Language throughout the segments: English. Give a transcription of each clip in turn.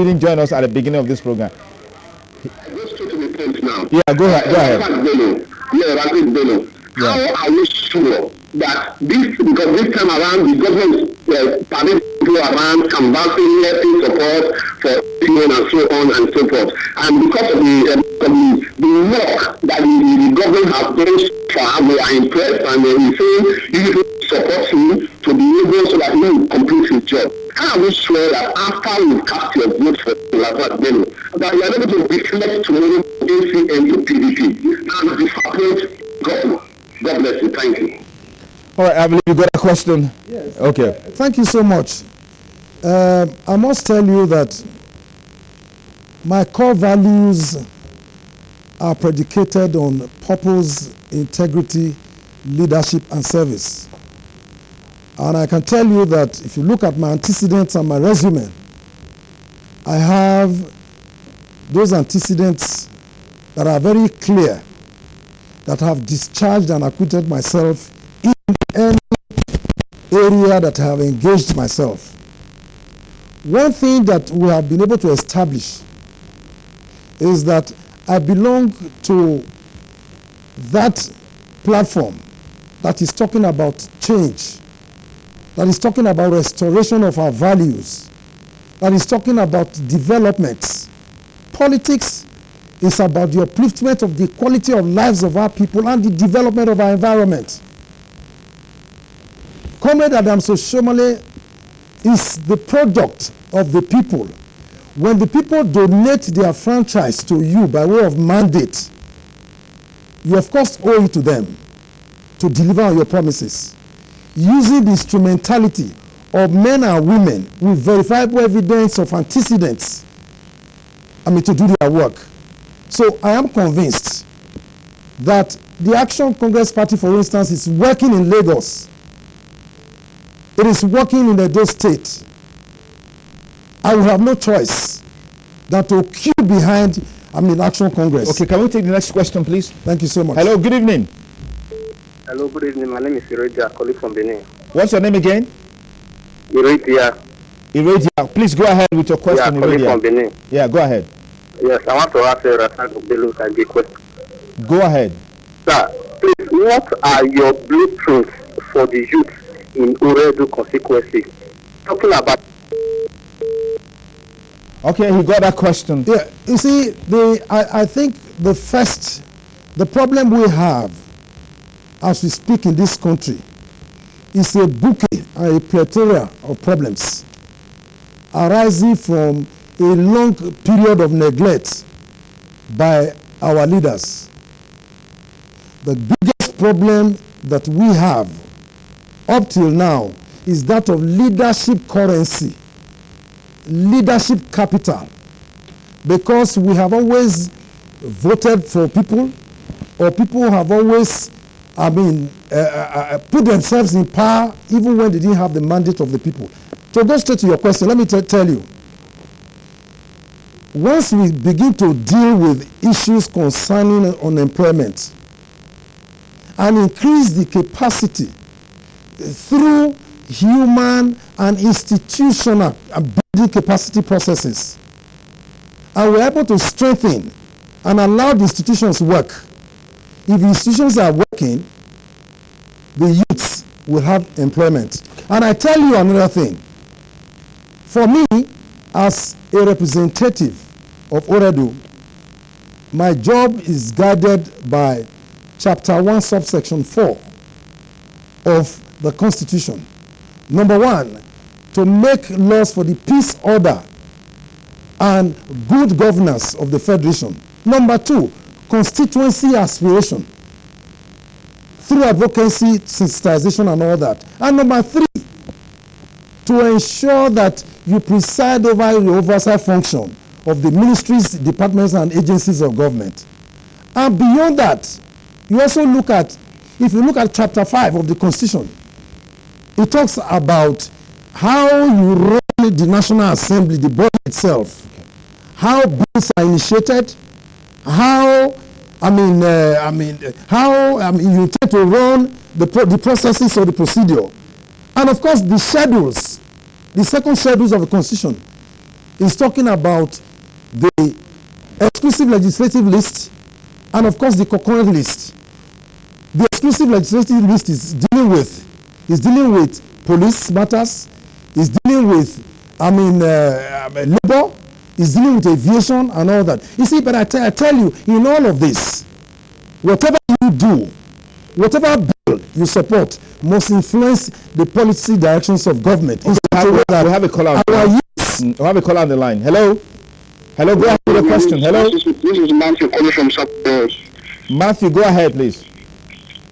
didn't join us at the beginning of this program. I go straight to the point now. Yeah, go ahead. Razaq Bello. How are you sure that this, because this time around the government permit people around canvassing, letting support for people and so on and so forth, and because of the work that the government has done so far, we are impressed, and we say you support him to be able so that he will complete his job. How are we sure that after we cast your vote for Razaq Bello, that you are able to reflect tomorrow ACN to PDP and disappoint government? God bless you. Thank you. All right, I believe you got a question. Yes. Okay. Thank you so much. I must tell you that my core values are predicated on purpose, integrity, leadership, and service. And I can tell you that if you look at my antecedents and my resume, I have those antecedents that are very clear, that have discharged and acquitted myself in any area that I have engaged myself. One thing that we have been able to establish is that I belong to that platform that is talking about change, that is talking about restoration of our values, that is talking about development. Politics is about the upliftment of the quality of lives of our people and the development of our environment. Comrade Adams Oshomole is the product of the people. When the people donate their franchise to you by way of mandate, you of course owe it to them to deliver on your promises, using the instrumentality of men and women with verifiable evidence of antecedents, to do their work. So I am convinced that the Action Congress Party, for instance, is working in Lagos. It is working in Edo State. I will have no choice than to queue behind Action Congress. Okay, can we take the next question, please? Thank you so much. Hello, good evening. Hello, good evening. My name is Oredo, calling from Benin. What's your name again? Oredo. Please go ahead with your question. Yeah, calling from Benin. Yeah, go ahead. Yes, I want to ask Razaq Bello-Osagie a question. Go ahead. Sir, please, what are your blueprints for the youth in Oredo constituency? Talking about... Okay, he got that question. Yeah, you see, I think the problem we have as we speak in this country is a bouquet and a plethora of problems arising from a long period of neglect by our leaders. The biggest problem that we have up till now is that of leadership currency, leadership capital, because we have always voted for people, or people have always put themselves in power even when they didn't have the mandate of the people. To go straight to your question, let me tell you, once we begin to deal with issues concerning unemployment and increase the capacity through human and institutional building capacity processes, and we're able to strengthen and allow the institutions work, if the institutions are working, the youths will have employment. And I tell you another thing. For me, as a representative of Oredo, my job is guided by Chapter 1, Subsection 4 of the Constitution. Number 1, to make laws for the peace, order, and good governance of the Federation. Number 2, constituency aspiration through advocacy, sensitization, and all that. And number 3, to ensure that you preside over the oversight function of the ministries, departments, and agencies of government. And beyond that, you also look at, if you look at Chapter 5 of the Constitution, it talks about how you run the National Assembly, the body itself, how bills are initiated, how you intend to run the processes of the procedure, and of course the schedules, the second schedules of the Constitution. is talking about the exclusive legislative list and of course the concurrent list. The exclusive legislative list is dealing with police matters, is dealing with labor, is dealing with aviation and all that. You see, but I tell you, in all of this, whatever you do, whatever bill you support must influence the policy directions of government. Okay, we have a caller. We have a caller on the line. Hello? Hello, go ahead with the question. Hello? This is Matthew calling from South. Matthew, go ahead, please.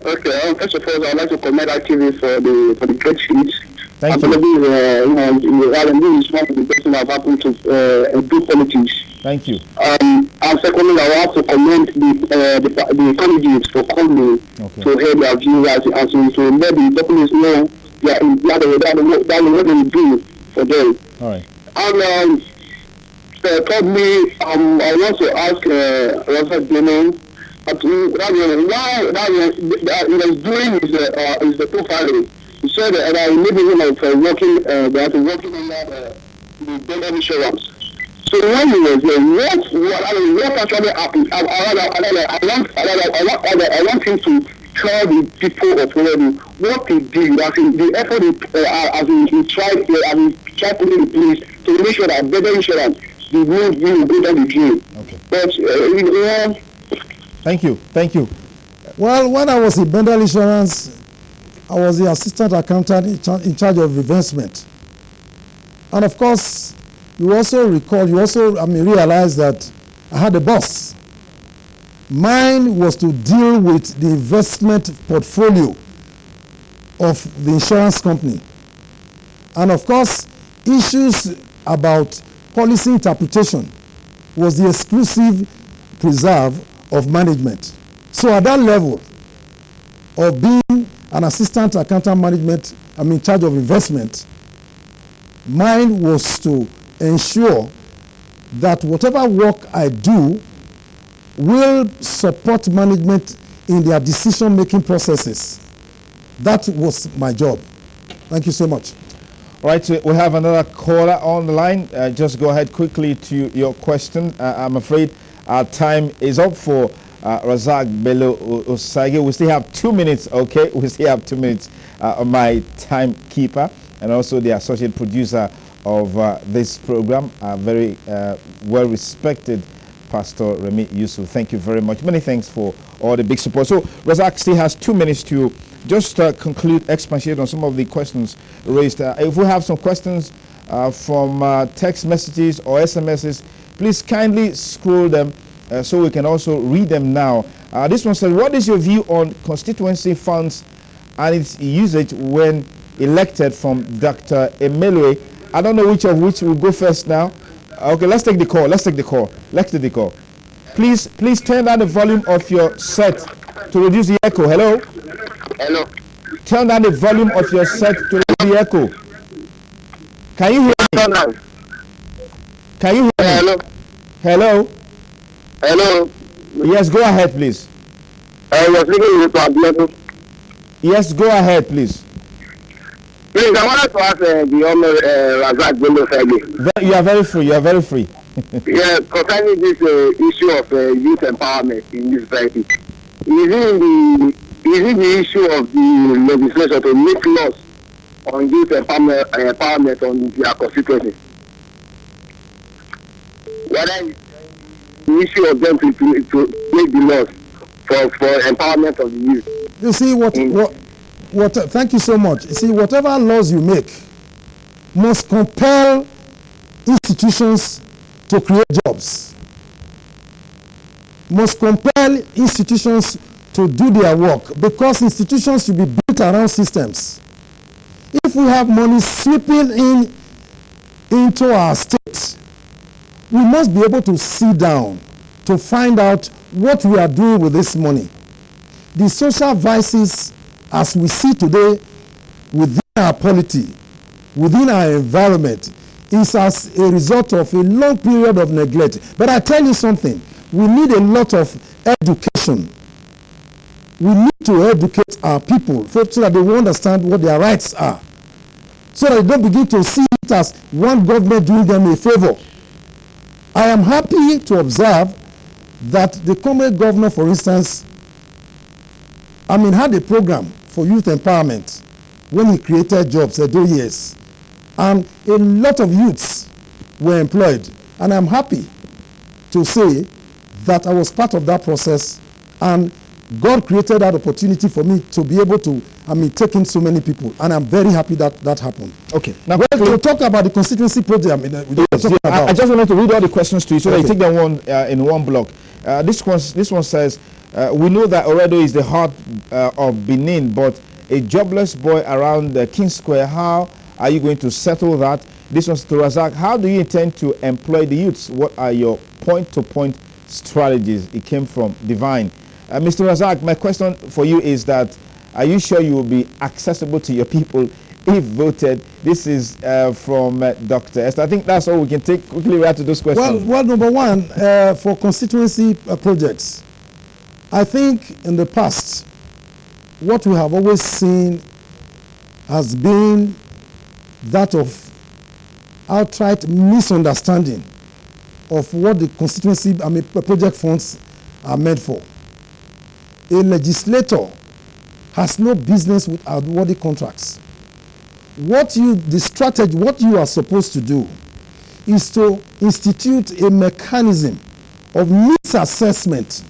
Okay, first of all, I'd like to commend ITV for the great speech. Thank you. I believe, this is one of the best things that have happened to do politics. Thank you. And secondly, I want to commend the candidates for coming to hear their views and to let the populace know what they do for them. All right. And thirdly, I want to ask Razaq Bello, why he was doing is the profiling. He said that maybe working under the dental insurance. So when he was there, what actually happened? I want him to tell the people of Oredo what he did, as in the effort he tried putting in place to make sure that better insurance did not really go down the drain. Okay. But Thank you. Well, when I was in Bendel Insurance, I was the assistant accountant in charge of investment. And of course, you also realize that I had a boss. Mine was to deal with the investment portfolio of the insurance company. And of course, issues about policy interpretation was the exclusive preserve of management. So at that level of being an assistant accountant management, I'm in charge of investment, mine was to ensure that whatever work I do will support management in their decision-making processes. That was my job. Thank you so much. All right, so we have another caller on the line. Just go ahead quickly to your question. I'm afraid our time is up for Razaq Bello-Osagie. We still have 2 minutes, okay? We still have 2 minutes. My timekeeper and also the associate producer of this program, very well-respected Pastor Remi Yusuf. Thank you very much. Many thanks for all the big support. So Razaq still has 2 minutes to just conclude, expatiate on some of the questions raised. If we have some questions from text messages or SMSs, please kindly scroll them so we can also read them now. This one says, what is your view on constituency funds and its usage when elected from Dr. Emelue? I don't know which will go first now. Okay, let's take the call. Please turn down the volume of your set to reduce the echo. Hello? Turn down the volume of your set to reduce the echo. Can you hear me? Can you hear me? Hello? Yes, go ahead, please. You're speaking with Oredo. Yes, go ahead, please. Please, I wanted to ask the Honourable Razaq Bello-Osagie. You are very free. Yeah, concerning this issue of youth empowerment in this society, is it the issue of the legislation to make laws on youth empowerment on their constituency? Whether it's the issue of them to make the laws for empowerment of the youth? You see, thank you so much. You see, whatever laws you make must compel institutions to create jobs, must compel institutions to do their work, because institutions should be built around systems. If we have money sweeping into our state, we must be able to sit down to find out what we are doing with this money. The social vices as we see today within our polity, within our environment, is as a result of a long period of neglect. But I tell you something, we need a lot of education. We need to educate our people so that they will understand what their rights are, so that they don't begin to see it as one government doing them a favor. am happy to observe that the current governor, for instance, had a program for youth empowerment when he created jobs, Edo years. And a lot of youths were employed. And I'm happy to say that I was part of that process, and God created that opportunity for me to be able to, take in so many people, and I'm very happy that that happened. Okay. Now, to talk about the constituency project, I just wanted to read all the questions to you so that you take them in one block. This one says, we know that Oredo is the heart of Benin, but a jobless boy around King Square, how are you going to settle that? This one's to Razaq. How do you intend to employ the youths? What are your point-to-point strategies? It came from Divine. Mr. Razaq, my question for you is that, are you sure you will be accessible to your people if voted? This is from Dr. Esther. I think that's all we can take quickly right to those questions. Well, number one, for constituency projects, I think in the past, what we have always seen has been that of outright misunderstanding of what the constituency, project funds are meant for. A legislator has no business with awarding contracts. What you are supposed to do is to institute a mechanism of needs assessment.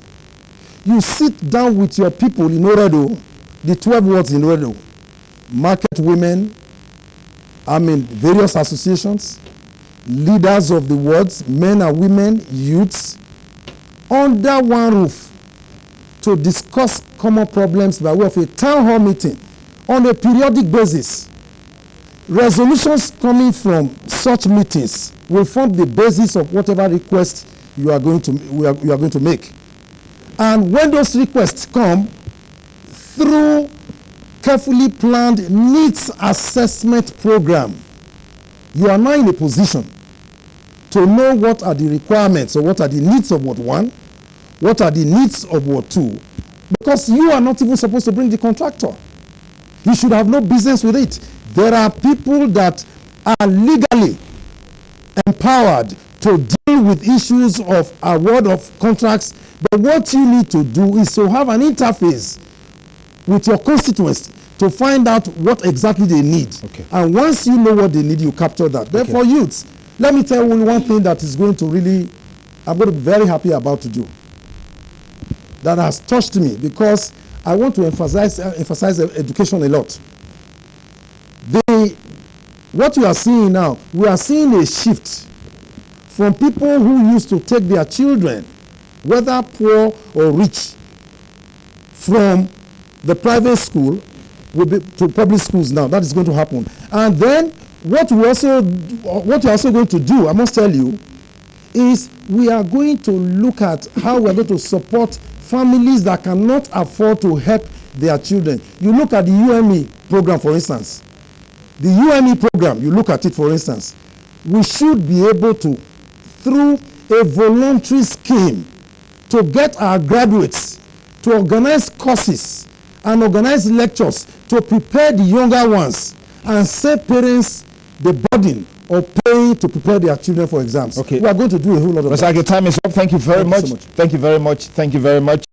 You sit down with your people in Oredo, the 12 wards in Oredo, market women, various associations, leaders of the wards, men and women, youths, under one roof to discuss common problems by way of a town hall meeting on a periodic basis. Resolutions coming from such meetings will form the basis of whatever request you are going to make. And when those requests come through carefully planned needs assessment program, you are now in a position to know what are the requirements or what are the needs of Ward 1, what are the needs of Ward 2, because you are not even supposed to bring the contractor. You should have no business with it. There are people that are legally empowered to deal with issues of award of contracts, but what you need to do is to have an interface with your constituents to find out what exactly they need. Okay. And once you know what they need, you capture that. Okay. Therefore, youths, let me tell you one thing that is going to really, I'm going to be very happy about to do. That has touched me, because I want to emphasize education a lot. What you are seeing now, we are seeing a shift from people who used to take their children, whether poor or rich, from the private school to public schools now. That is going to happen. And then what you're also going to do, I must tell you, is we are going to look at how we're going to support families that cannot afford to help their children. You look at the UME program, for instance. The UME program, you look at it, for instance, we should be able to, through a voluntary scheme, to get our graduates to organize courses and organize lectures to prepare the younger ones and save parents the burden of paying to prepare their children for exams. Okay. We are going to do a whole lot of that. Razaq, your time is up. Thank you very much. So much. Thank you very much. Thank you very much.